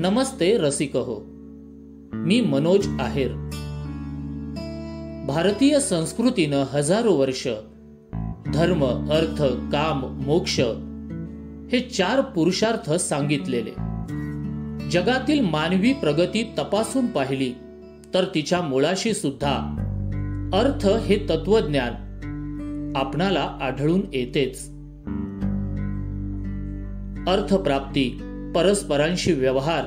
नमस्ते रसिकहो, मी मनोज आहेर. भारतीय संस्कृतीनं हजारो वर्ष धर्म, अर्थ, काम, मोक्ष हे 4 पुरुषार्थ सांगितलेले. जगातील मानवी प्रगती तपासून पाहिली तर तिच्या मुळाशी सुद्धा अर्थ हे तत्वज्ञान आपणाला आढळून येतेच. अर्थप्राप्ती, परस्परांशी व्यवहार,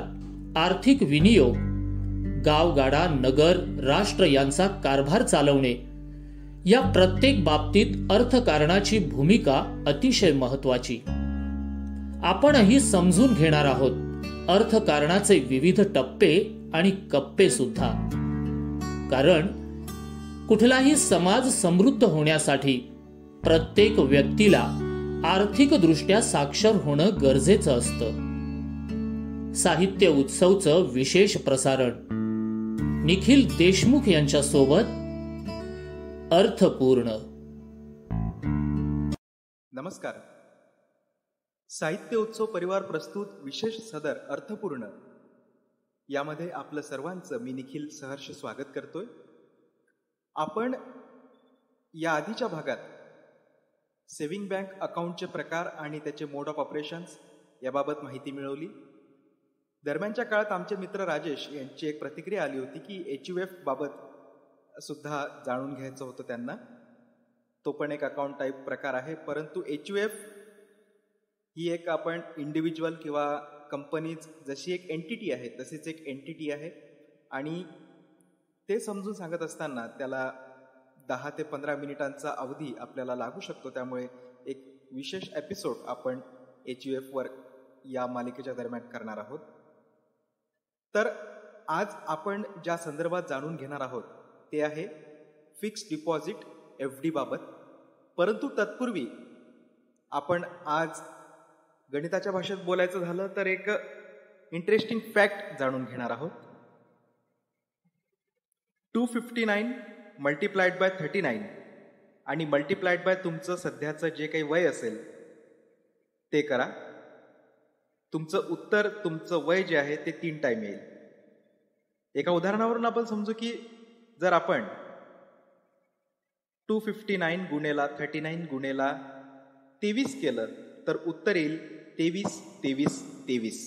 आर्थिक विनियोग, गावगाडा, नगर, राष्ट्र यांचा कारभार चालवणे या प्रत्येक बाबतीत अर्थकारणाची भूमिका अतिशय महत्वाची. आपणही समजून घेणार आहोत अर्थकारणाचे विविध टप्पे आणि कप्पे सुद्धा. कारण कुठलाही समाज समृद्ध होण्यासाठी प्रत्येक व्यक्तीला आर्थिक दृष्ट्या साक्षर होणं गरजेचं असतं. साहित्य उत्सवचं विशेष प्रसारण निखिल देशमुख यांच्या सोबत अर्थपूर्ण. नमस्कार. साहित्य उत्सव परिवार प्रस्तुत विशेष सदर अर्थपूर्ण यामध्ये आपलं सर्वांचं मी निखिल सहर्ष स्वागत करतोय. आपण या आधीच्या भागात सेव्हिंग बँक अकाउंटचे प्रकार आणि त्याचे मोड ऑफ ऑपरेशन्स याबाबत माहिती मिळवली. दरम्यानच्या काळात आमचे मित्र राजेश यांची एक प्रतिक्रिया आली होती की HUF बाबत सुद्धा जाणून घ्यायचं होतं त्यांना. तो पण एक अकाउंट टाईप प्रकार आहे, परंतु HUF ही एक आपण इंडिव्हिज्युअल किंवा कंपनीज जशी एक एंटिटी आहे तशीच एक एंटिटी आहे आणि ते समजून सांगत असताना त्याला 10 ते 15 मिनिटांचा अवधी आपल्याला लागू शकतो. त्यामुळे एक विशेष एपिसोड आपण HUF वर या मालिकेच्या दरम्यान करणार आहोत. तर आज आपण ज्या संदर्भात जाणून घेणार आहोत ते आहे फिक्स्ड डिपॉझिट FD बाबत. परंतु तत्पूर्वी आपण आज गणिताच्या भाषेत बोलायचं झालं तर एक इंटरेस्टिंग फॅक्ट जाणून घेणार आहोत. 259 मल्टिप्लाइड बाय 39 आणि मल्टिप्लाइड बाय तुमचं सध्याचं जे काही वय असेल ते करा. तुमचं उत्तर, तुमचं वय जे आहे ते 3 टाइम येईल. एका उदाहरणावरून आपण समजू की जर आपण 259 गुणेला 39 गुणेला 23 केलं तर उत्तर येईल 23 23 23.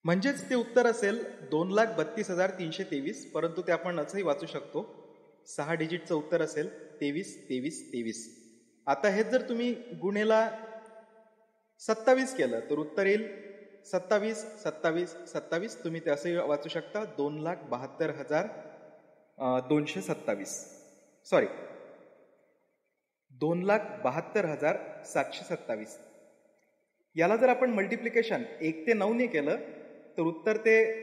म्हणजेच ते उत्तर असेल 2,32,323. परंतु ते आपण असंही वाचू शकतो 6 डिजिटचं उत्तर असेल 23 23 23. आता हे जर तुम्ही गुणेला 27 केलं तर उत्तर येईल 27 27 27. तुम्ही ते असंही वाचू शकता 2,72,227. सॉरी 2,72,727. याला जर आपण मल्टिप्लिकेशन 1 ते 9 ने केलं तर उत्तर ते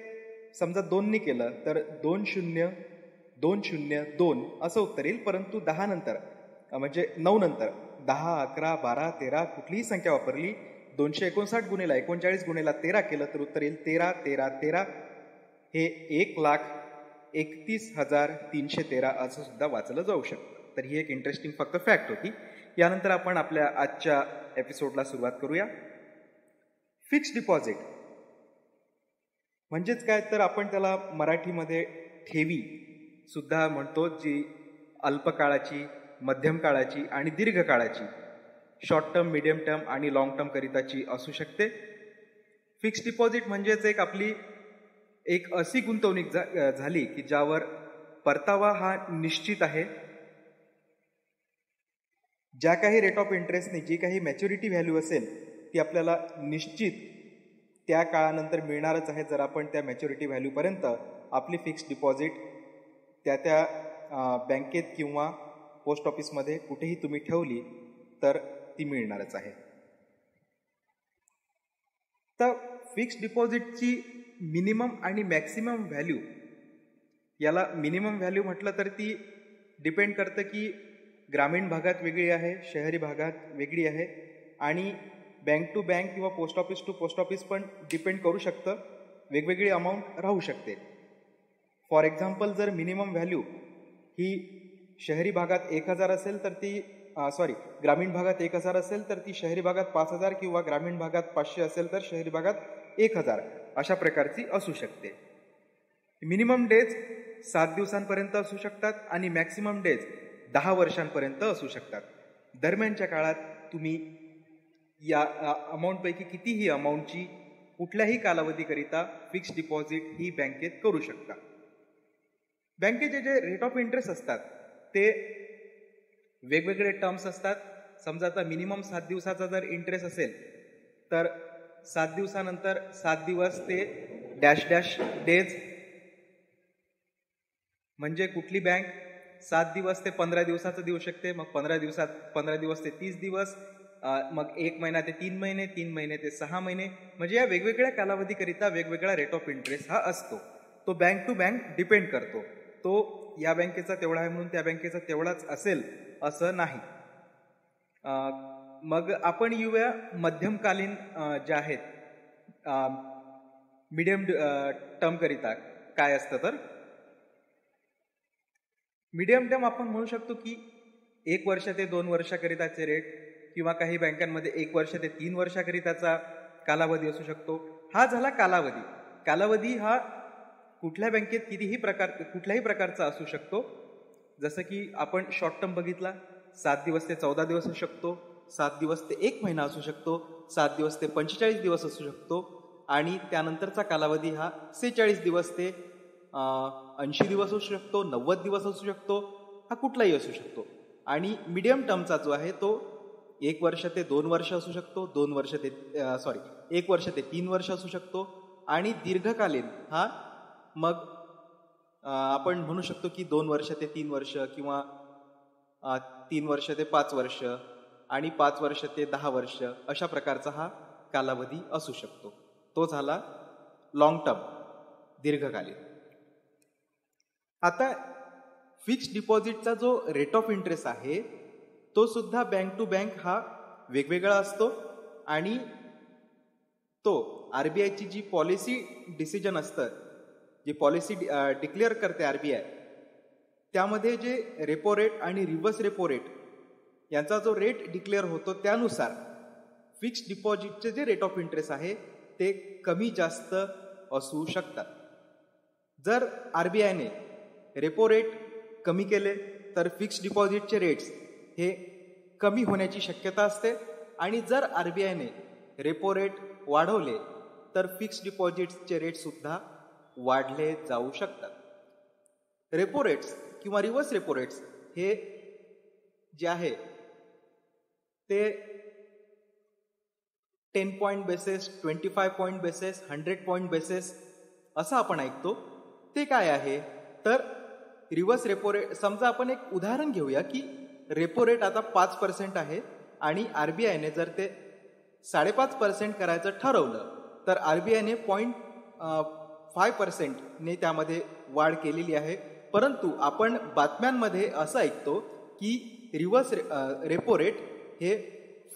समजा 2 ने केलं तर 2,0,2,0,2 असं उत्तर येईल. परंतु 10 नंतर म्हणजे 9 नंतर 10 11 12 13 कुठलीही संख्या वापरली 259 गुणेला 39 गुणेला 13 केलं तर उत्तर येईल 13 13 13. हे 1,31,313 असं सुद्धा वाचलं जाऊ शकतं. तर ही एक इंटरेस्टिंग फक्त फॅक्ट होती. यानंतर आपण आपल्या आजच्या एपिसोडला सुरुवात करूया. फिक्स्ड डिपॉझिट म्हणजेच काय तर आपण त्याला मराठीमध्ये ठेवी सुद्धा म्हणतो, जी अल्पकाळाची, मध्यम काळाची आणि दीर्घ काळाची, शॉर्ट टर्म, मिडियम टर्म आणि लॉंग टर्म करिताची असू शकते. फिक्स्ड डिपॉझिट म्हणजेच एक आपली एक अशी गुंतवणूक झाली की ज्यावर परतावा हा निश्चित आहे. ज्या काही रेट ऑफ इंटरेस्टने जी काही मॅच्युरिटी व्हॅल्यू असेल ती आपल्याला निश्चित त्या काळानंतर मिळणारच आहे. जर आपण त्या मॅच्युरिटी व्हॅल्यूपर्यंत आपली फिक्स्ड डिपॉझिट त्या बँकेत किंवा पोस्ट ऑफिसमध्ये कुठेही तुम्ही ठेवली तर ती मिळणारच आहे. तर फिक्स्ड डिपॉझिटची मिनिमम आणि मॅक्सिमम व्हॅल्यू, याला मिनिमम व्हॅल्यू म्हटलं तर ती डिपेंड करतं की ग्रामीण भागात वेगळी आहे, शहरी भागात वेगळी आहे आणि बँक टू बँक किंवा post office to post office पण डिपेंड करू शकतं. वेगवेगळी अमाऊंट राहू शकते. फॉर एक्झाम्पल जर मिनिमम व्हॅल्यू ही शहरी भागात 1,000 असेल तर ती ग्रामीण भागात 1,000 असेल तर ती शहरी भागात 5,000 किंवा ग्रामीण भागात 500 असेल तर शहरी भागात 1000 अशा प्रकारची असू शकते. मिनिमम डेज 7 दिवसांपर्यंत असू शकतात आणि मॅक्सिमम डेज 10 वर्षांपर्यंत असू शकतात. दरम्यानच्या काळात तुम्ही या अमाऊंटपैकी कितीही अमाऊंटची कुठल्याही कालावधीकरिता फिक्स डिपॉझिट ही बँकेत करू शकता. बँकेचे जे रेट ऑफ इंटरेस्ट असतात ते वेगवेगळे टर्म्स असतात. समजा आता मिनिमम 7 दिवसाचा जर इंटरेस्ट असेल तर 7 दिवसानंतर 7 दिवस ते डॅश डॅश डेज, म्हणजे कुठली बँक 7 दिवस ते 15 दिवसाचं देऊ शकते, मग 15 दिवस ते 30 दिवस, मग 1 महिना ते 3 महिने, 3 महिने ते 6 महिने, म्हणजे या वेगवेगळ्या कालावधीकरिता वेगवेगळा रेट ऑफ इंटरेस्ट हा असतो. तो बँक टू बँक डिपेंड करतो. तो या बँकेचा तेवढा आहे म्हणून त्या बँकेचा तेवढाच असेल असं नाही. मग आपण येऊया मध्यमकालीन ज्या आहेत मिडियम टर्म करिता काय असतं. तर मिडियम टर्म आपण म्हणू शकतो की 1 वर्ष ते 2 वर्षाकरिताचे रेट, किंवा काही बँकांमध्ये 1 वर्ष ते 3 वर्षाकरिताचा कालावधी असू शकतो. हा झाला कालावधी. कालावधी हा कुठल्या बँकेत कुठल्याही प्रकारचा असू शकतो. जसं की आपण शॉर्ट टर्म बघितला, 7 दिवस ते 14 दिवस असू शकतो, 7 दिवस ते 1 महिना असू शकतो, 7 दिवस ते 45 दिवस असू शकतो, आणि त्यानंतरचा कालावधी हा 46 दिवस ते 80 दिवस असू शकतो, 90 दिवस असू शकतो, हा कुठलाही असू शकतो. आणि मीडियम टर्मचा जो आहे तो 1 वर्ष ते 2 वर्ष असू शकतो, 1 वर्ष ते 3 वर्ष असू शकतो, आणि दीर्घकालीन हा मग आपण म्हणू शकतो की 2 वर्ष ते 3 वर्ष, किंवा 3 वर्ष ते 5 वर्ष, आणि 5 वर्ष ते 10 वर्ष अशा प्रकारचा हा कालावधी असू शकतो. तो झाला लॉंग टर्म, दीर्घकालीन. आता फिक्स्ड डिपॉझिटचा जो रेट ऑफ इंटरेस्ट आहे तो सुद्धा बँक टू बँक हा वेगवेगळा असतो. आणि तो आरबीआयची जी पॉलिसी डिसिजन असतं, जी पॉलिसी डिक्लेअर करते आरबीआय, त्यामध्ये जे रेपो रेट आणि रिव्हर्स रेपो रेट यांचा जो रेट डिक्लेअर होतो त्यानुसार फिक्स्ड डिपॉझिटचे जे रेट ऑफ इंटरेस्ट आहे ते कमी जास्त असू शकतात. जर आरबीआयने रेपो रेट कमी केले तर फिक्स्ड डिपॉझिटचे रेट्स हे कमी होण्याची शक्यता असते, आणि जर आरबीआयने रेपो रेट वाढवले तर फिक्स्ड डिपॉझिटचे रेट सुद्धा वाढले जाऊ शकतात. रेपो रेट्स किंवा रिव्हर्स रेपो रेट्स हे जे आहे ते 10 point basis, 25 point basis, 100 point basis असं आपण ऐकतो. ते काय आहे तर रिव्हर्स रेपो रेट, समजा आपण एक उदाहरण घेऊया की रेपो रेट आता 5% आहे आणि आरबीआयने जर ते 5.5% करायचं ठरवलं तर आरबीआयने 0.5% ने त्यामध्ये वाढ केलेली आहे. परंतु आपण बातम्यांमध्ये असं ऐकतो की रिव्हर्स रेपो रेट हे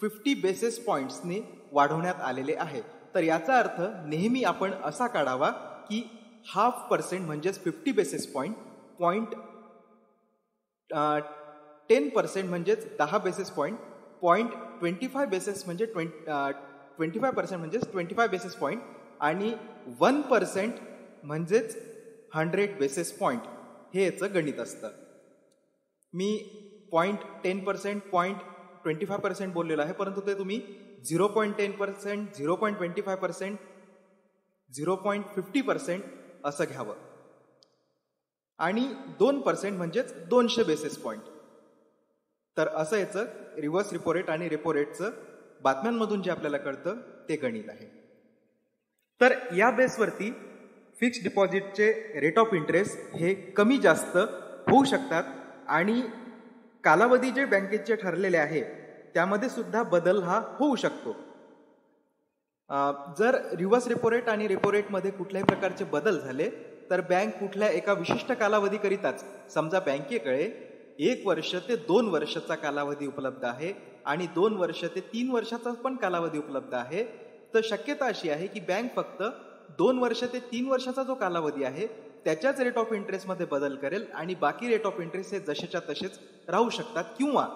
50 बेसिस पॉइंट्सने वाढवण्यात आलेले आहे. तर याचा अर्थ नेहमी आपण असा काढावा की 0.5% म्हणजेच 50 बेसिस पॉइंट, 10% म्हणजेच 10 बेसिस पॉइंट, 0.25 बेसिस म्हणजे 25% म्हणजेच 25 बेसिस पॉइंट, आणि 1% म्हणजेच 100 बेसिस पॉइंट हे याचं गणित असतं. मी 0.10%, 0.25% बोललेलं आहे, परंतु ते तुम्ही 0.10%, 0.25%, 0.50% असं घ्यावं. आणि 2% म्हणजेच 200 बेसिस पॉइंट. तर असं याचं रिव्हर्स रेपो रेट आणि रेपो रेटचं बातम्यांमधून जे आपल्याला कळतं ते गणित आहे. तर या बेसवरती फिक्स्ड डिपॉझिटचे रेट ऑफ इंटरेस्ट हे कमी जास्त होऊ शकतात, आणि कालावधी जे बँकेचे ठरलेले आहे त्यामध्ये सुद्धा बदल हा होऊ शकतो. जर रिव्हर्स रेपो रेट आणि रेपो रेटमध्ये कुठल्याही प्रकारचे बदल झाले तर बँक कुठल्या एका विशिष्ट कालावधीकरिताच, समजा बँकेकडे 1 वर्ष ते 2 वर्षाचा कालावधी उपलब्ध आहे आणि 2 वर्ष ते 3 वर्षाचा पण कालावधी उपलब्ध आहे, तर शक्यता अशी आहे की बँक फक्त 2 वर्ष ते 3 वर्षाचा जो कालावधी आहे त्याच्याच रेट ऑफ इंटरेस्टमध्ये बदल करेल, आणि बाकी रेट ऑफ इंटरेस्ट हे जसेच्या तसेच राहू शकतात. किंवा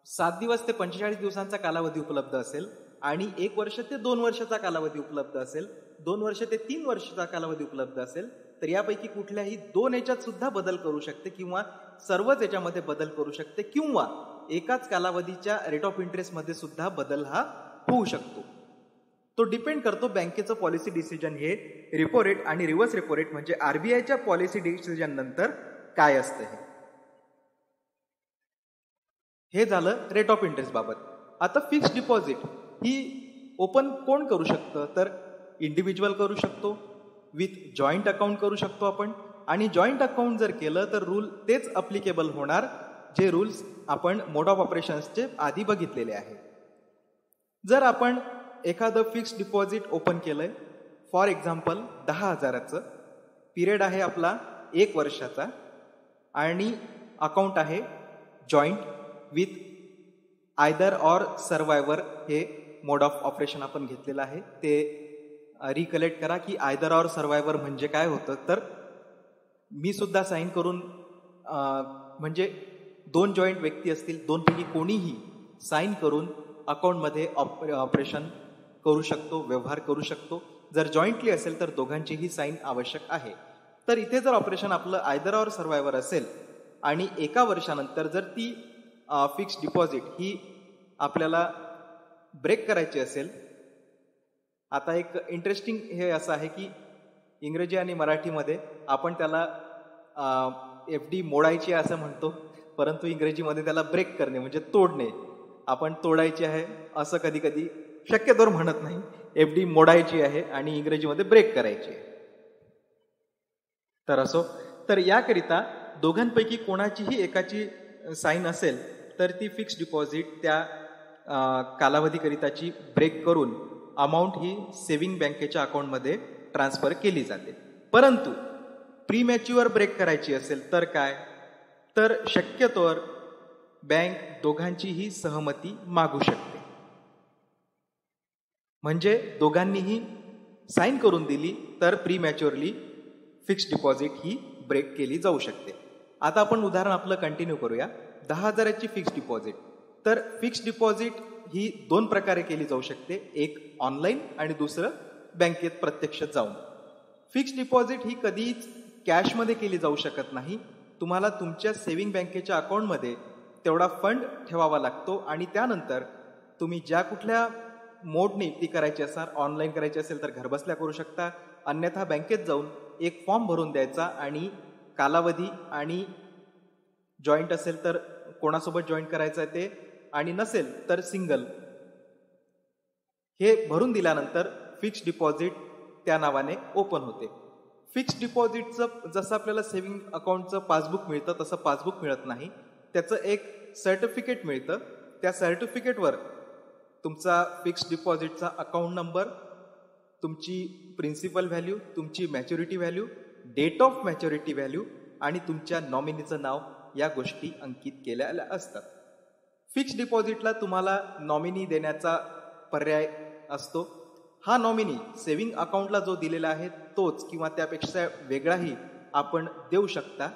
7 दिवस ते 45 दिवसांचा कालावधी उपलब्ध असेल आणि 1 वर्ष ते 2 वर्षाचा कालावधी उपलब्ध असेल, 2 वर्ष ते 3 वर्षाचा कालावधी उपलब्ध असेल, तर यापैकी कुठल्याही 2 याच्यात सुद्धा बदल करू शकते किंवा सर्वच याच्यामध्ये बदल करू शकते किंवा एकाच कालावधीच्या रेट ऑफ इंटरेस्टमध्ये सुद्धा बदल हा होऊ शकतो. तो डिपेंड करतो बँकेचं पॉलिसी डिसिजन हे रेपो रेट आणि रिव्हर्स रेपो रेट म्हणजे आरबीआयच्या पॉलिसी डिसिजन नंतर काय असतं हे झालं रेट ऑफ इंटरेस्ट बाबत. आता फिक्स्ड डिपॉझिट ही ओपन कोण करू शकतं, तर इंडिव्हिज्युअल करू शकतो, विथ जॉईंट अकाउंट करू शकतो आपण. आणि जॉईंट अकाउंट जर केलं तर रूल तेच अप्लिकेबल होणार जे रूल्स आपण मोड ऑफ ऑपरेशन्सचे आधी बघितलेले आहे. जर आपण एखादं फिक्स्ड डिपॉझिट ओपन केलंय, फॉर एक्झाम्पल 10,000चं, पिरियड आहे आपला 1 वर्षाचा आणि अकाउंट आहे जॉईंट विथ आयदर ऑर सर्वायव्हर, हे मोड ऑफ ऑपरेशन आपण घेतलेलं आहे. ते रिकलेक्ट करा की आयदर ऑर सर्वायव्हर म्हणजे काय होतं. तर मी सुद्धा साईन करून म्हणजे 2 जॉईंट व्यक्ती असतील, 2 पैकी कोणीही साईन करून अकाउंटमध्ये ऑपरेशन करू शकतो, व्यवहार करू शकतो. जर जॉईंटली असेल तर दोघांचीही साईन आवश्यक आहे. तर इथे जर ऑपरेशन आपलं आयदर ऑर सर्वायव्हर असेल आणि 1 वर्षानंतर जर ती फिक्स्ड डिपॉझिट ही आपल्याला ब्रेक करायची असेल. आता एक इंटरेस्टिंग हे असं आहे की इंग्रजी आणि मराठीमध्ये आपण त्याला FD मोडायची असं म्हणतो, परंतु इंग्रजीमध्ये त्याला ब्रेक करणे म्हणजे तोडणे, आपण तोडायची आहे असं कधी कधी शक्यतोवर म्हणत नाही. FD मोडायची आहे आणि इंग्रजीमध्ये ब्रेक करायची आहे. तर असो, तर याकरिता दोघांपैकी कोणाचीही एकाची साईन असेल तर ती फिक्स्ड डिपॉझिट त्या कालावधीकरिताची ब्रेक करून अमाऊंट ही सेव्हिंग बँकेच्या अकाउंटमध्ये ट्रान्सफर केली जाते. परंतु प्रीमॅच्युअर ब्रेक करायची असेल तर काय, तर शक्यतोवर बँक दोघांचीही सहमती मागू शकते. म्हणजे दोघांनीही साईन करून दिली तर प्रीमॅच्युअरली फिक्स्ड डिपॉझिट ही ब्रेक केली जाऊ शकते. आता आपण उदाहरण आपलं कंटिन्यू करूया. 10,000ची फिक्स्ड डिपॉझिट. तर फिक्स्ड डिपॉझिट ही 2 प्रकारे केली जाऊ शकते, एक ऑनलाईन आणि दुसरं बँकेत प्रत्यक्ष जाऊन. फिक्स्ड डिपॉझिट ही कधीच कॅशमध्ये केली जाऊ शकत नाही. तुम्हाला तुमच्या सेव्हिंग बँकेच्या अकाउंटमध्ये तेवढा फंड ठेवावा लागतो आणि त्यानंतर तुम्ही ज्या कुठल्या मोडने ती करायची असाल, ऑनलाईन करायची असेल तर घरबसल्या करू शकता, अन्यथा बँकेत जाऊन एक फॉर्म भरून द्यायचा आणि कालावधी आणि जॉईंट असेल तर कोणासोबत जॉईंट करायचं आहे ते आणि नसेल तर सिंगल, हे भरून दिल्यानंतर फिक्स्ड डिपॉझिट त्या नावाने ओपन होते. फिक्स्ड डिपॉझिटचं जसं आपल्याला सेव्हिंग अकाउंटचं पासबुक मिळतं तसं पासबुक मिळत नाही. त्याचं एक सर्टिफिकेट मिळतं. त्या सर्टिफिकेटवर तुमचा फिक्स्ड डिपॉझिटचा अकाउंट नंबर, तुमची प्रिन्सिपल व्हॅल्यू, तुमची maturity value, date of maturity value आणि तुमच्या नॉमिनीचं नाव या गोष्टी अंकित केलेल्या असतात. फिक्स्ड डिपॉझिटला तुम्हाला नॉमिनी देण्याचा पर्याय असतो. हा नॉमिनी सेव्हिंग अकाउंटला जो दिलेला आहे तोच किंवा त्यापेक्षा वेगळाही आपण देऊ शकता.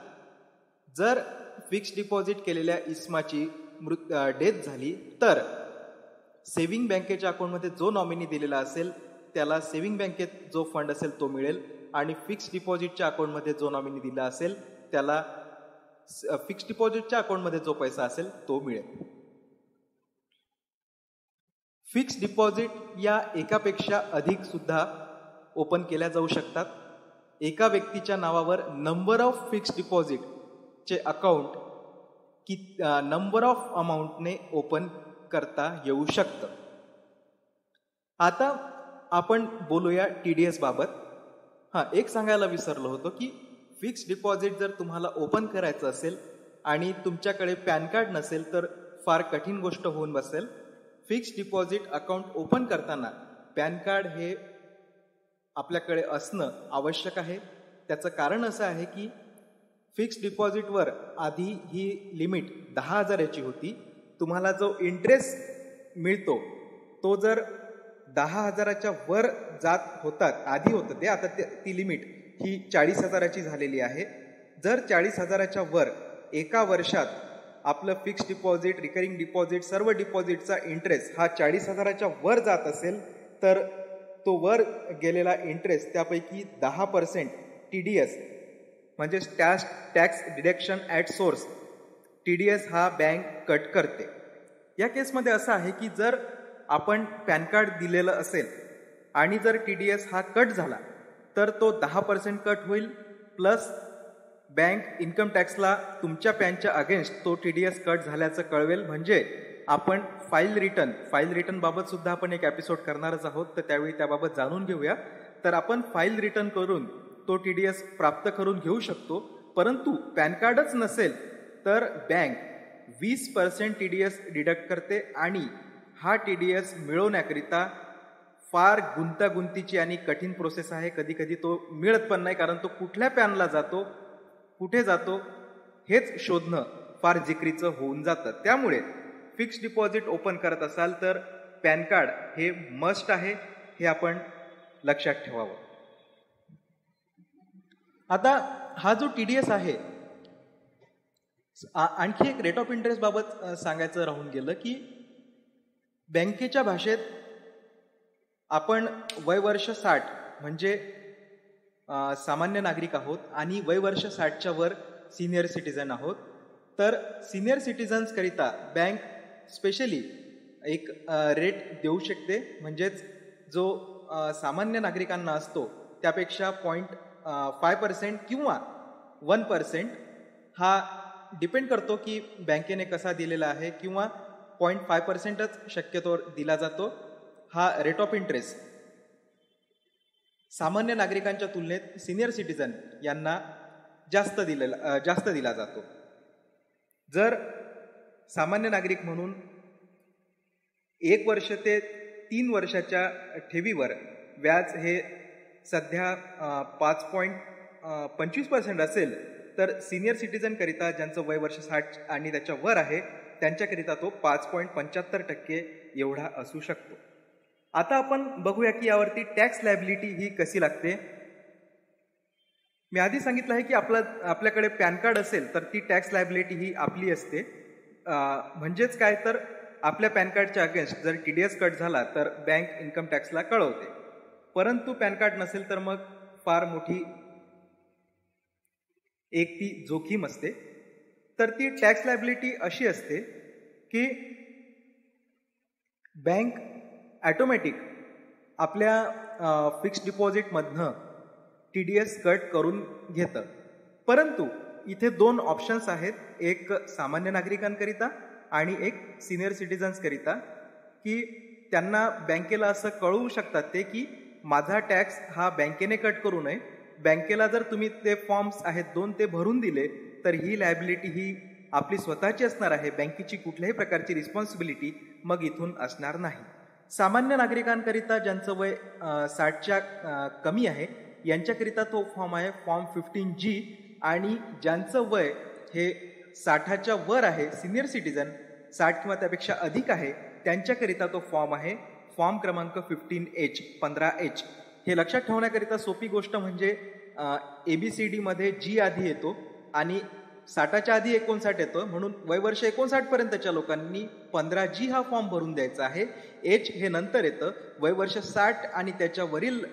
जर फिक्स्ड डिपॉझिट केलेल्या इस्माची डेथ झाली तर सेव्हिंग बँकेच्या अकाउंटमध्ये जो नॉमिनी दिलेला असेल त्याला सेव्हिंग बँकेत जो फंड असेल तो मिळेल आणि फिक्स्ड डिपॉझिटच्या अकाउंटमध्ये जो नॉमिनी दिला असेल त्याला फिक्स्ड डिपॉझिटच्या अकाउंटमध्ये जो पैसा असेल तो मिळेल. फिक्स्ड डिपॉझिट या एकापेक्षा अधिक सुद्धा ओपन केल्या जाऊ शकतात. एका व्यक्तीच्या नावावर नंबर ऑफ फिक्स्ड डिपॉझिट चे अकाउंट की नंबर ऑफ अमाऊंटने ओपन करता येऊ शकतं. आता आपण बोलूया TDS बाबत. एक सांगायला विसरलो होतो की फिक्स्ड डिपॉझिट जर तुम्हाला ओपन करायचं असेल आणि तुमच्याकडे पॅन कार्ड नसेल तर फार कठीण गोष्ट होऊन बसेल. फिक्स्ड डिपॉझिट अकाउंट ओपन करताना पॅन कार्ड हे आपल्याकडे असणं आवश्यक आहे. त्याचं कारण असं आहे की फिक्स्ड डिपॉझिटवर आधी ही लिमिट 10,000ची होती. तुम्हाला जो इंटरेस्ट मिळतो तो जर 10,000च्या वर जात होतात, आधी होतं ते, आता ती लिमिट ही 40,000ची झालेली आहे. जर 40,000च्या वर एका वर्षात आपलं फिक्स डिपॉझिट, रिकरिंग डिपॉझिट, सर्व डिपॉझिटचा इंटरेस्ट हा 40,000च्या वर जात असेल तर तो वर गेलेला इंटरेस्ट त्यापैकी 10% TDS म्हणजे tax deduction at source TDS हा बँक कट करते. या केसमध्ये असं आहे की जर आपण पॅन कार्ड दिलेलं असेल आणि जर TDS हा कट झाला तर तो 10% कट होईल, प्लस बँक इन्कम टॅक्सला तुमच्या पॅनच्या अगेन्स्ट तो TDS कट झाल्याचं कळवेल. म्हणजे आपण फाईल रिटर्न बाबत सुद्धा आपण एक एपिसोड करणारच आहोत, तर त्यावेळी त्याबाबत जाणून घेऊया. तर आपण फाईल रिटर्न करून तो TDS प्राप्त करून घेऊ शकतो. परंतु पॅन कार्डच नसेल तर बँक 20% TDS डिडक्ट करते आणि हा TDS मिळवण्याकरिता फार गुंतागुंतीची आणि कठीण प्रोसेस आहे. कधी कधी तो मिळत पण नाही, कारण तो कुठल्या पॅनला जातो, कुठे जातो हेच शोधणं फार जिकरीचं होऊन जातं. त्यामुळे फिक्स्ड डिपॉझिट ओपन करत असाल तर पॅन कार्ड हे मस्ट आहे, हे आपण लक्षात ठेवावं. आता हा जो TDS आहे, आणखी एक रेट ऑफ इंटरेस्ट बाबत सांगायचं राहून गेलं की बँकेच्या भाषेत आपण वय वर्ष 60 म्हणजे सामान्य नागरिक आहोत आणि वय वर्ष 60च्या वर सिनियर सिटीजन आहोत. तर सिनियर सिटीजन्स करिता बँक स्पेशली एक रेट देऊ शकते, म्हणजेच जो सामान्य नागरिकांना असतो त्यापेक्षा 0.5% किंवा 1% हा डिपेंड करतो की बँकेने कसा दिलेला आहे, किंवा 0.5%च शक्यतोवर दिला जातो. हा रेट ऑफ इंटरेस्ट सामान्य नागरिकांच्या तुलनेत सिनियर सिटीजन यांना जास्त दिला जातो. जर सामान्य नागरिक म्हणून 1 वर्ष ते 3 वर्षाच्या ठेवीवर व्याज हे सध्या 5.25% असेल तर सिनियर सिटीजन करिता ज्यांचं वय वर्ष 60 आणि त्याच्या वर आहे त्यांच्याकरिता तो 5.75% एवढा असू शकतो. आता आपण बघूया की यावरती टॅक्स लायबिलिटी ही कशी लागते. मी आधी सांगितलं आहे की आपल्याकडे पॅन कार्ड असेल तर ती टॅक्स लायबिलिटी ही आपली असते. म्हणजेच काय, तर आपल्या पॅन कार्डच्या अगेन्स्ट जर TDS कट झाला तर बँक इन्कम टॅक्सला कळवते. परंतु पॅन कार्ड नसेल तर मग फार मोठी एक ती जोखीम असते. तर ती टॅक्स लायबिलिटी अशी असते की बँक ॲटोमॅटिक आपल्या फिक्स्ड डिपॉझिटमधनं TDS कट करून घेतं. परंतु इथे 2 ऑप्शन्स आहेत, एक सामान्य नागरिकांकरिता आणि एक सिनियर सिटीजन्सकरिता, की त्यांना बँकेला असं कळवू शकतात ते की माझा टॅक्स हा बँकेने कट करू नये. बँकेला जर तुम्ही ते फॉर्म्स आहेत 2 ते भरून दिले तर ही लायबिलिटी ही आपली स्वतःची असणार आहे. बँकेची कुठल्याही प्रकारची रिस्पॉन्सिबिलिटी मग इथून असणार नाही. सामान्य नागरिकांकरिता ज्यांचं वय 60च्या कमी आहे यांच्याकरिता तो फॉर्म आहे फॉर्म 15G, आणि ज्यांचं वय हे 60च्या वर आहे, सिनियर सिटीजन 60 किंवा त्यापेक्षा अधिक आहे, त्यांच्याकरिता तो फॉर्म आहे फॉर्म क्रमांक 15H. हे लक्षात ठेवण्याकरिता सोपी गोष्ट म्हणजे ABCD मध्ये G आधी येतो आणि 60च्या आधी 59 येतं, म्हणून वय वर्ष 59 पर्यंतच्या लोकांनी 15G हा फॉर्म भरून द्यायचा आहे. H हे नंतर येतं. वय वर्ष 60 आणि त्याच्या वरील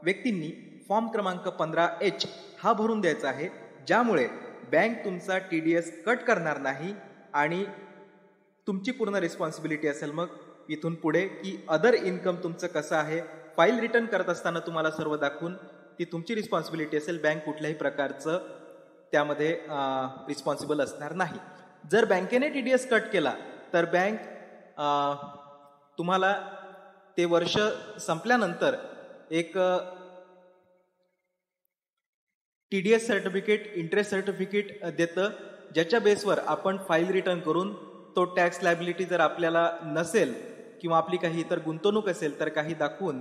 व्यक्तींनी फॉर्म क्रमांक 15H हा भरून द्यायचा आहे, ज्यामुळे बँक तुमचा TDS कट करणार नाही आणि तुमची पूर्ण रिस्पॉन्सिबिलिटी असेल मग इथून पुढे की अदर इन्कम तुमचं कसं आहे. फाईल रिटर्न करत असताना तुम्हाला सर्व दाखवून ती तुमची रिस्पॉन्सिबिलिटी असेल. बँक कुठल्याही प्रकारचं त्यामध्ये रिस्पॉन्सिबल असणार नाही. जर बँकेने TDS कट केला तर बँक तुम्हाला ते वर्ष संपल्यानंतर एक TDS सर्टिफिकेट, इंटरेस्ट सर्टिफिकेट देतं, ज्याच्या बेसवर आपण फाईल रिटर्न करून तो टॅक्स लायबिलिटी जर आपल्याला नसेल किंवा आपली काही इतर गुंतवणूक असेल तर काही दाखवून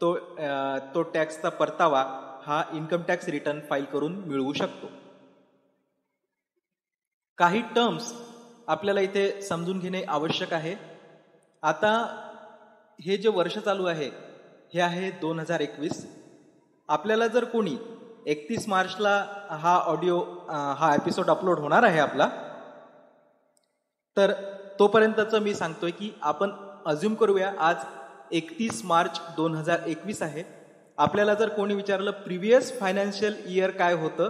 तो टॅक्सचा परतावा हा इन्कम टॅक्स रिटर्न फाईल करून मिळवू शकतो. काही टर्म्स आपल्याला इथे समजून घेणे आवश्यक आहे. आता हे जे वर्ष चालू आहे हे आहे 2021. आपल्याला जर कोणी 31 मार्चला हा एपिसोड अपलोड होणार आहे आपला, तर तोपर्यंतचं मी सांगतोय की आपण अज्युम करूया आज 31 मार्च 2021 आहे. आपल्याला जर कोणी विचारलं प्रिव्हियस फायनान्शियल इयर काय होतं,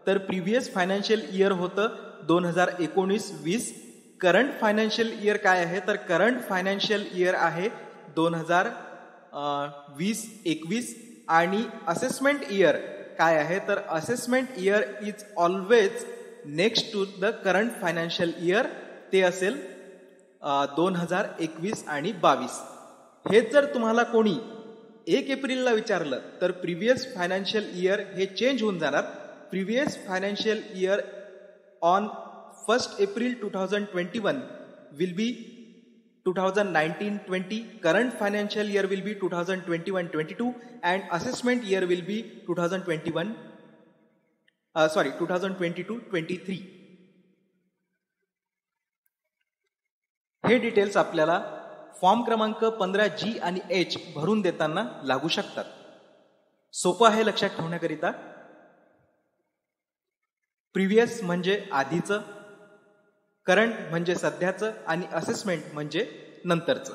तर प्रिव्हियस फायनान्शियल इयर होतं 2019-20. करंट फायनान्शियल इयर काय आहे, तर करंट फायनान्शियल इयर आहे 2020-21. आणि असेसमेंट इयर काय आहे, तर assessment year is always next to the current financial year. ते असेल 2021 आणि 22. हेच जर तुम्हाला कोणी 1 एप्रिलला विचारलं तर प्रिव्हियस फायनान्शियल इयर हे चेंज होऊन जाणार. Previous financial year on 1 April 2021 will be 2019-20. Current financial year will be 2021-22 and assessment year will be 2022-23. हे डिटेल्स आपल्याला फॉर्म क्रमांक 15G आणि H भरून देताना लागू शकतात. सोपं आहे लक्षात ठेवण्याकरिता. प्रिव्हियस म्हणजे आधीचं, करंट म्हणजे सध्याचं आणि असेसमेंट म्हणजे नंतरचं.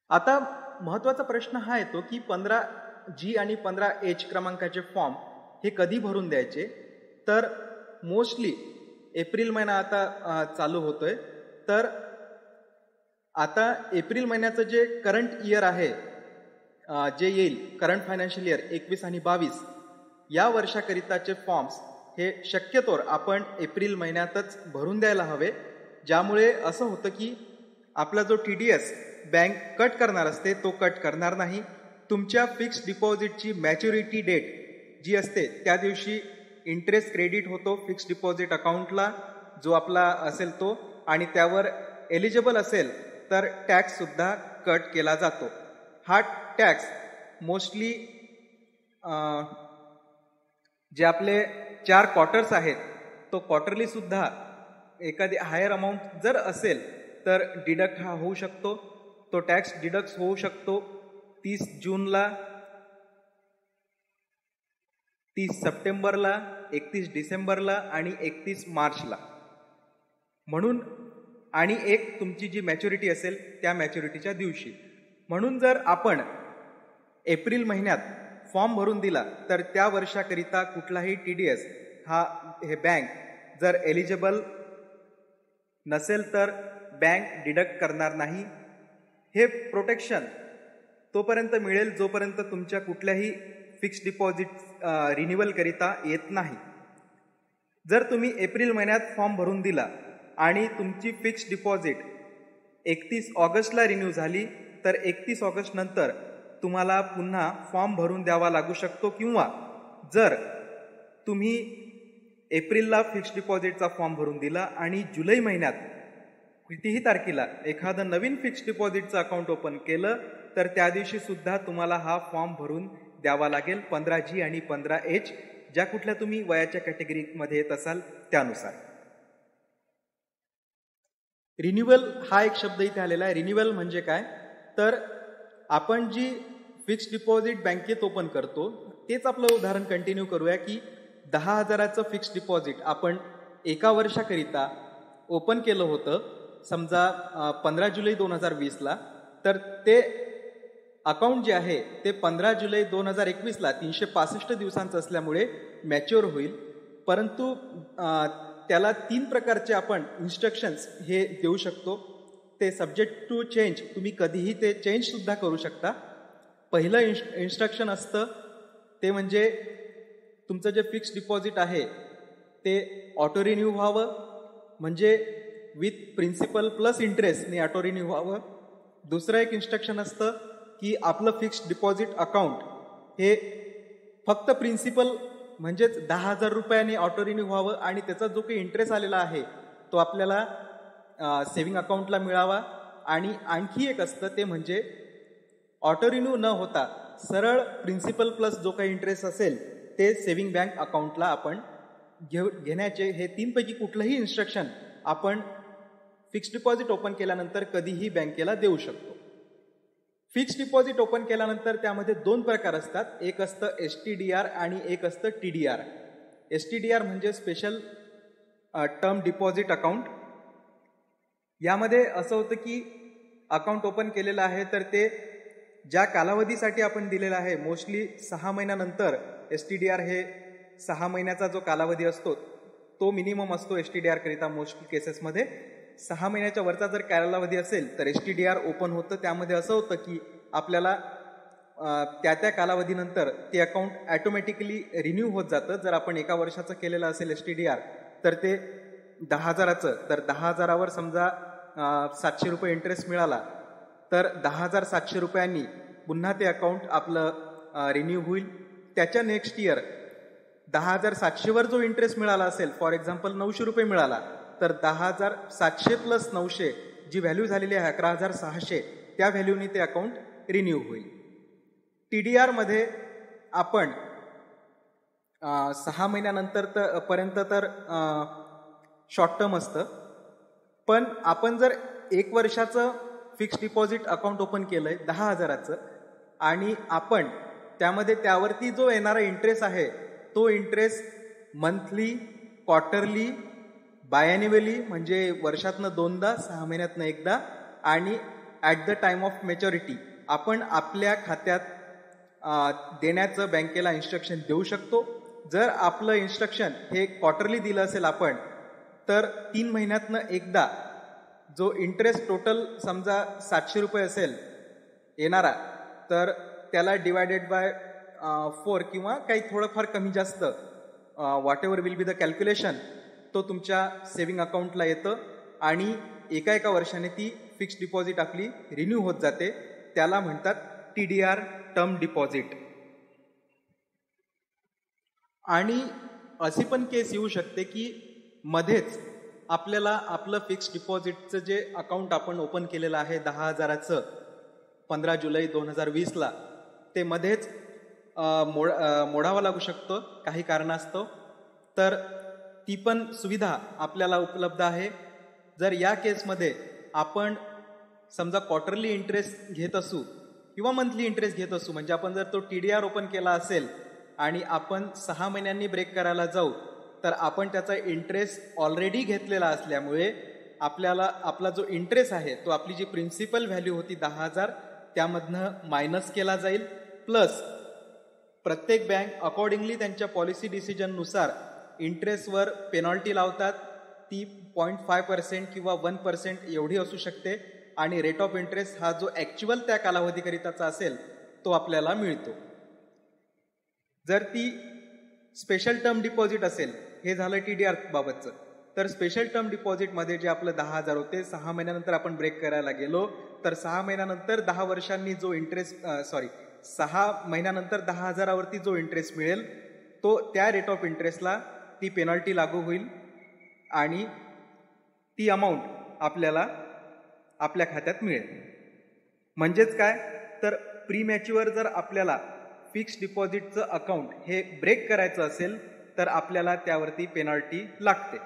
आता महत्वाचा प्रश्न हा येतो की 15G आणि 15H क्रमांकाचे फॉर्म हे कधी भरून द्यायचे. तर मोस्टली एप्रिल महिना आता चालू होतोय, तर आता एप्रिल महिन्याचं जे करंट इयर आहे, जे येईल करंट फायनान्शियल इयर 21 आणि 22 या वर्षाकरिताचे फॉर्म्स हे शक्यतोवर आपण एप्रिल महिन्यातच भरून द्यायला हवे. ज्यामुळे असं होतं की आपला जो TDS बँक कट करणार असते तो कट करणार नाही. तुमच्या फिक्स्ड डिपॉझिटची मॅच्युरिटी डेट जी असते त्या दिवशी इंटरेस्ट क्रेडिट होतो फिक्स्ड डिपॉझिट अकाउंटला जो आपला असेल तो, आणि त्यावर एलिजिबल असेल तर टॅक्स सुद्धा कट केला जातो. हा टॅक्स मोस्टली जे आपले 4 क्वार्टर्स आहेत तो क्वार्टरली सुद्धा एखादी हायर अमाऊंट जर असेल तर डिडक्ट हा होऊ शकतो. तो टॅक्स डिडक्ट होऊ शकतो 30 जूनला, 30 सप्टेंबरला, 31 डिसेंबरला आणि 31 मार्चला. म्हणून आणि एक तुमची जी मॅच्युरिटी असेल त्या मॅच्युरिटीच्या दिवशी. म्हणून जर आपण एप्रिल महिन्यात फॉर्म भरून दिला तर त्या वर्षाकरिता कुठलाही TDS हे बँक जर एलिजिबल नसेल तर बँक डिडक्ट करणार नाही. हे प्रोटेक्शन तोपर्यंत मिळेल जोपर्यंत तुमच्या कुठल्याही फिक्स्ड डिपॉझिट रिन्युअल करिता येत नाही. जर तुम्ही एप्रिल महिन्यात फॉर्म भरून दिला आणि तुमची फिक्स्ड डिपॉझिट 31 ऑगस्टला रिन्यू झाली तर 31 ऑगस्ट नंतर तुम्हाला पुन्हा फॉर्म भरून द्यावा लागू शकतो. किंवा जर तुम्ही एप्रिलला फिक्स्ड डिपॉझिटचा फॉर्म भरून दिला आणि जुलै महिन्यात कितीही तारखेला एखादं नवीन फिक्स्ड डिपॉझिटचं अकाउंट ओपन केलं तर त्या दिवशी सुद्धा तुम्हाला हा फॉर्म भरून द्यावा लागेल 15G आणि 15H ज्या कुठल्या तुम्ही वयाच्या कॅटेगरीमध्ये येत असाल त्यानुसार. रिन्युअल हा एक शब्द इथे आलेला आहे. रिन्युअल म्हणजे काय, तर आपण जी फिक्स्ड डिपॉझिट बँकेत ओपन करतो तेच आपलं उदाहरण कंटिन्यू करूया की 10,000चं फिक्स्ड डिपॉझिट आपण 1 वर्षाकरिता ओपन केलं होतं समजा 15 जुलै 2020ला, तर ते अकाउंट जे आहे ते 15 जुलै 2021ला 365 दिवसांचं असल्यामुळे मॅच्युअर होईल. परंतु त्याला 3 प्रकारचे आपण इन्स्ट्रक्शन्स हे देऊ शकतो. ते सब्जेक्ट टू चेंज, तुम्ही कधीही ते चेंज सुद्धा करू शकता. पहिलं इन्स्ट्रक्शन असतं ते म्हणजे तुमचं जे फिक्स्ड डिपॉझिट आहे ते ऑटो रिन्यू व्हावं, म्हणजे विथ प्रिन्सिपल प्लस इंटरेस्टने ऑटो रिन्यू व्हावं. दुसरं एक इन्स्ट्रक्शन असतं की आपलं फिक्स्ड डिपॉझिट अकाउंट हे फक्त प्रिन्सिपल म्हणजेच 10,000 रुपयाने ऑटो रिन्यू व्हावं आणि त्याचा जो काही इंटरेस्ट आलेला आहे तो आपल्याला सेव्हिंग अकाउंटला मिळावा. आणि आणखी एक असतं ते म्हणजे ऑटो रिन्यू न होता सरळ प्रिन्सिपल प्लस जो काही इंटरेस्ट असेल ते सेव्हिंग बँक अकाउंटला आपण घेण्याचे. हे 3 पैकी कुठलंही इन्स्ट्रक्शन आपण फिक्स्ड डिपॉझिट ओपन केल्यानंतर कधीही बँकेला देऊ शकतो. फिक्स्ड डिपॉझिट ओपन केल्यानंतर त्यामध्ये 2 प्रकार असतात. एक असतं STDR आणि एक असतं TDR. STDR म्हणजे स्पेशल टर्म डिपॉझिट अकाउंट यामध्ये असं होतं की अकाउंट ओपन केलेलं आहे तर ते ज्या कालावधीसाठी आपण दिलेला आहे, मोस्टली 6 महिन्यानंतर STDR हे 6 महिन्याचा जो कालावधी असतो तो मिनिमम असतो STDR करिता मोस्टली केसेसमध्ये. 6 महिन्याच्या वरचा जर कालावधी असेल तर STDR ओपन होतं. त्यामध्ये असं होतं की आपल्याला त्या कालावधीनंतर ते अकाउंट ॲटोमॅटिकली रिन्यू होत जातं. जर आपण 1 वर्षाचं केलेलं असेल STDR तर ते 10,000चं, तर 10,000वर समजा 700 रुपये इंटरेस्ट मिळाला तर 10,700 रुपयांनी पुन्हा ते अकाउंट आपलं रिन्यू होईल. त्याच्या नेक्स्ट इयर 10,700वर जो इंटरेस्ट मिळाला असेल, फॉर एक्झाम्पल 900 रुपये मिळाला, तर 10,700 प्लस 900 जी व्हॅल्यू झालेली आहे 11,600, त्या व्हॅल्यूनी ते अकाउंट रिन्यू होईल. TDR मध्ये आपण 6 महिन्यानंतर पर्यंत तर शॉर्ट टर्म असतं, पण आपण जर 1 वर्षाचं फिक्स्ड डिपॉझिट अकाउंट ओपन केलंय 10,000चं आणि आपण त्यामध्ये त्यावरती जो येणारा इंटरेस्ट आहे तो इंटरेस्ट मंथली, क्वार्टरली, बायॲन्युअली म्हणजे वर्षातनं 2दा, 6 महिन्यातनं 1दा आणि at the time of maturity आपण आपल्या खात्यात देण्याचं बँकेला इन्स्ट्रक्शन देऊ शकतो. जर आपलं इन्स्ट्रक्शन हे क्वार्टरली दिलं असेल आपण, तर 3 महिन्यातनं 1दा जो इंटरेस्ट टोटल समजा 700 रुपये असेल येणारा, तर त्याला डिवायडेड बाय 4 किंवा काही थोडंफार कमी जास्त what ever will be the calculation, तो तुमच्या सेव्हिंग अकाउंटला येतं आणि एका वर्षाने ती फिक्स्ड डिपॉझिट आपली रिन्यू होत जाते. त्याला म्हणतात TDR टर्म डिपॉझिट. आणि अशी पण केस येऊ शकते की मध्येच आपल्याला आपलं फिक्स्ड डिपॉझिटचं जे अकाउंट आपण ओपन केलेलं आहे 10,000चं 15 जुलै 2020ला, ते मध्येच मोडावं लागू शकतं काही कारणास्तव. तर ती पण सुविधा आपल्याला उपलब्ध आहे. जर या केसमध्ये आपण समजा क्वार्टरली इंटरेस्ट घेत असू किंवा मंथली इंटरेस्ट घेत असू, म्हणजे आपण जर तो TDR ओपन केला असेल आणि आपण 6 महिन्यांनी ब्रेक करायला जाऊ, तर आपण त्याचा इंटरेस्ट ऑलरेडी घेतलेला असल्यामुळे आपल्याला आपला जो इंटरेस्ट आहे तो आपली जी प्रिन्सिपल व्हॅल्यू होती 10,000 त्यामधनं मायनस केला जाईल. प्लस प्रत्येक बँक अकॉर्डिंगली त्यांच्या पॉलिसी डिसिजननुसार इंटरेस्टवर पेनॉल्टी लावतात. ती 0.5% किंवा 1% एवढी असू शकते आणि रेट ऑफ इंटरेस्ट हा जो ॲक्च्युअल त्या कालावधीकरिताचा असेल तो आपल्याला मिळतो. जर ती स्पेशल टर्म डिपॉझिट असेल, हे झालं TDR बाबतचं, तर स्पेशल टर्म डिपॉझिटमध्ये जे आपलं 10,000 होते, 6 महिन्यानंतर आपण ब्रेक करायला गेलो तर 6 महिन्यानंतर 10 वर्षांनी जो इंटरेस्ट 6 महिन्यानंतर 10,000वरती जो इंटरेस्ट मिळेल तो त्या रेट ऑफ इंटरेस्टला ती पेनल्टी लागू होईल आणि ती अमाऊंट आपल्याला आपल्या खात्यात मिळेल. म्हणजेच काय, तर प्रीमॅच्युअर जर आपल्याला फिक्स्ड डिपॉझिटचं अकाउंट हे ब्रेक करायचं असेल तर आपल्याला त्यावरती पेनल्टी लागते.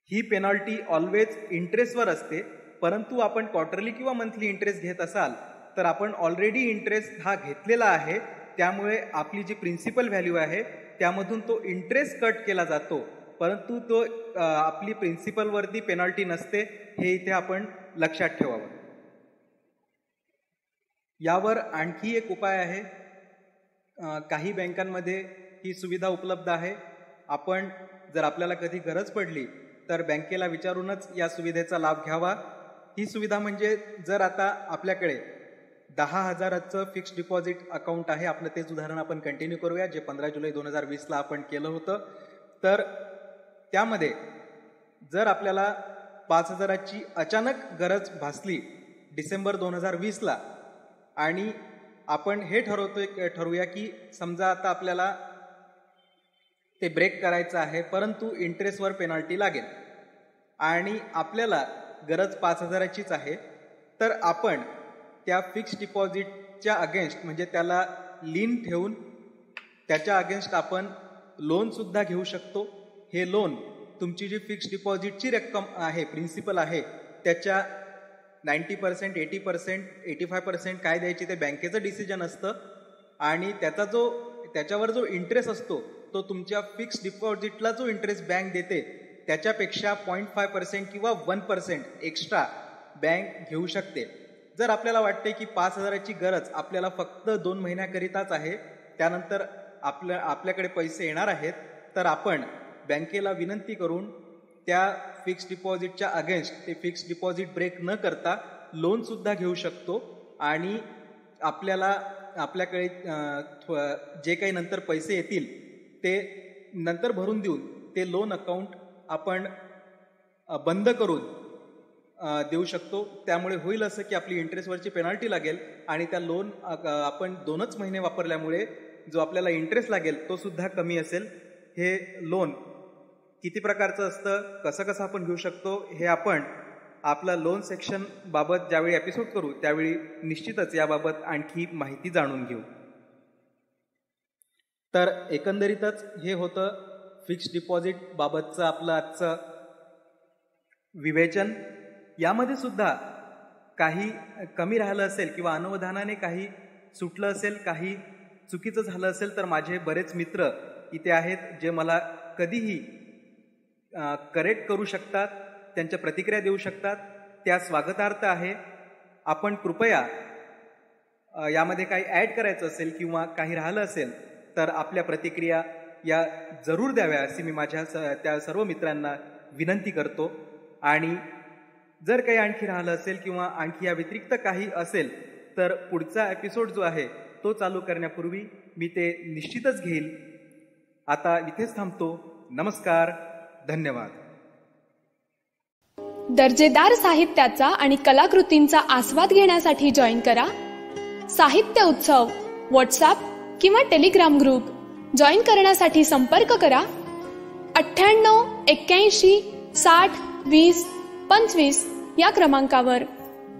ही पेनल्टी ऑलवेज इंटरेस्टवर असते, परंतु आपण क्वार्टरली किंवा मंथली इंटरेस्ट घेत असाल तर आपण ऑलरेडी इंटरेस्ट हा घेतलेला आहे, त्यामुळे आपली जी प्रिन्सिपल व्हॅल्यू आहे त्यामधून तो इंटरेस्ट कट केला जातो, परंतु तो आपली प्रिन्सिपलवरती पेनल्टी नसते. हे इथे आपण लक्षात ठेवावं. यावर आणखी एक उपाय आहे. काही बँकांमध्ये ही सुविधा उपलब्ध आहे. आपण जर आपल्याला कधी गरज पडली तर बँकेला विचारूनच या सुविधेचा लाभ घ्यावा. ही सुविधा म्हणजे जर आता आपल्याकडे 10,000चं फिक्स्ड डिपॉझिट अकाउंट आहे, आपलं तेच उदाहरण आपण कंटिन्यू करूया जे 15 जुलै 2020ला आपण केलं होतं. तर त्यामध्ये जर आपल्याला 5,000ची अचानक गरज भासली डिसेंबर 2020ला आणि आपण हे ठरवूया की समजा आता आपल्याला ते ब्रेक करायचं आहे, परंतु इंटरेस्टवर पेनल्टी लागेल आणि आपल्याला गरज 5,000चीच आहे, तर आपण त्या फिक्स्ड डिपॉझिटच्या अगेन्स्ट म्हणजे त्याला लीन ठेवून त्याच्या अगेन्स्ट आपण लोनसुद्धा घेऊ शकतो. हे लोन तुमची जी फिक्स्ड डिपॉझिटची रक्कम आहे, प्रिन्सिपल आहे, त्याच्या 90%, 80%, 85% काय द्यायची ते बँकेचं डिसिजन असतं आणि त्याच्यावर जो इंटरेस्ट असतो तो तुमच्या फिक्स्ड डिपॉझिटला जो इंटरेस्ट बँक देते त्याच्यापेक्षा 0.5% किंवा 1% एक्स्ट्रा बँक घेऊ शकते. जर आपल्याला वाटते की 5,000ची गरज आपल्याला फक्त 2 महिन्याकरिताच आहे, त्यानंतर आपल्याकडे पैसे येणार आहेत, तर आपण बँकेला विनंती करून त्या फिक्स्ड डिपॉझिटच्या अगेन्स्ट ते फिक्स्ड डिपॉझिट ब्रेक न करता लोन सुद्धा घेऊ शकतो आणि आपल्याकडे जे काही नंतर पैसे येतील ते नंतर भरून देऊन ते लोन अकाउंट आपण बंद करून देऊ शकतो. त्यामुळे होईल असं की आपली इंटरेस्टवरची पेनल्टी लागेल आणि त्या लोन आपण 2च महिने वापरल्यामुळे जो आपल्याला इंटरेस्ट लागेल तो सुद्धा कमी असेल. हे लोन किती प्रकारचं असतं, कसं आपण घेऊ शकतो, हे आपण आपला लोन सेक्शन बाबत ज्यावेळी एपिसोड करू त्यावेळी निश्चितच याबाबत आणखी माहिती जाणून घेऊ. तर एकंदरीतच हे होतं फिक्स्ड डिपॉझिट बाबतचं आपलं आजचं विवेचन. यामध्ये सुद्धा काही कमी राहिलं असेल किंवा अनवधानाने काही सुटलं असेल, काही चुकीचं झालं असेल तर माझे बरेच मित्र इथे आहेत जे मला कधीही करेक्ट करू शकतात, त्यांच्या प्रतिक्रिया देऊ शकतात. त्या स्वागतार्थ आहे. आपण कृपया यामध्ये काही ॲड करायचं असेल किंवा काही राहिलं असेल तर आपल्या प्रतिक्रिया या जरूर द्याव्या अशी मी माझ्या त्या सर्व मित्रांना विनंती करतो. आणि जर काही आणखी राहिलं असेल किंवा आणखी या व्यतिरिक्त काही असेल तर पुढचा एपिसोड जो आहे तो चालू करण्यापूर्वी मी ते निश्चितच घेईल. आता इथेच थांबतो. नमस्कार, धन्यवाद. दर्जेदार साहित्याचा आणि कलाकृतींचा आस्वाद घेण्यासाठी जॉईन करा साहित्य उत्सव व्हॉट्सॲप किंवा टेलिग्राम ग्रुप. जॉईन करण्यासाठी संपर्क करा 98 81 60 20 25 या क्रमांकावर.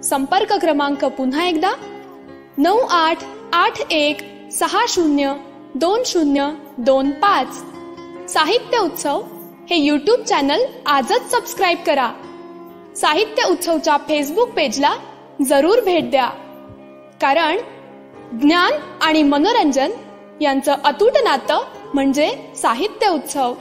संपर्क क्रमांक पुन्हा एकदा 9881 60 2025. साहित्य उत्सव हे यूट्यूब चॅनल आजच सबस्क्राईब करा. साहित्य उत्सवच्या फेसबुक पेजला जरूर भेट द्या, कारण ज्ञान आणि मनोरंजन यांचं अतूट नातं म्हणजे साहित्य उत्सव.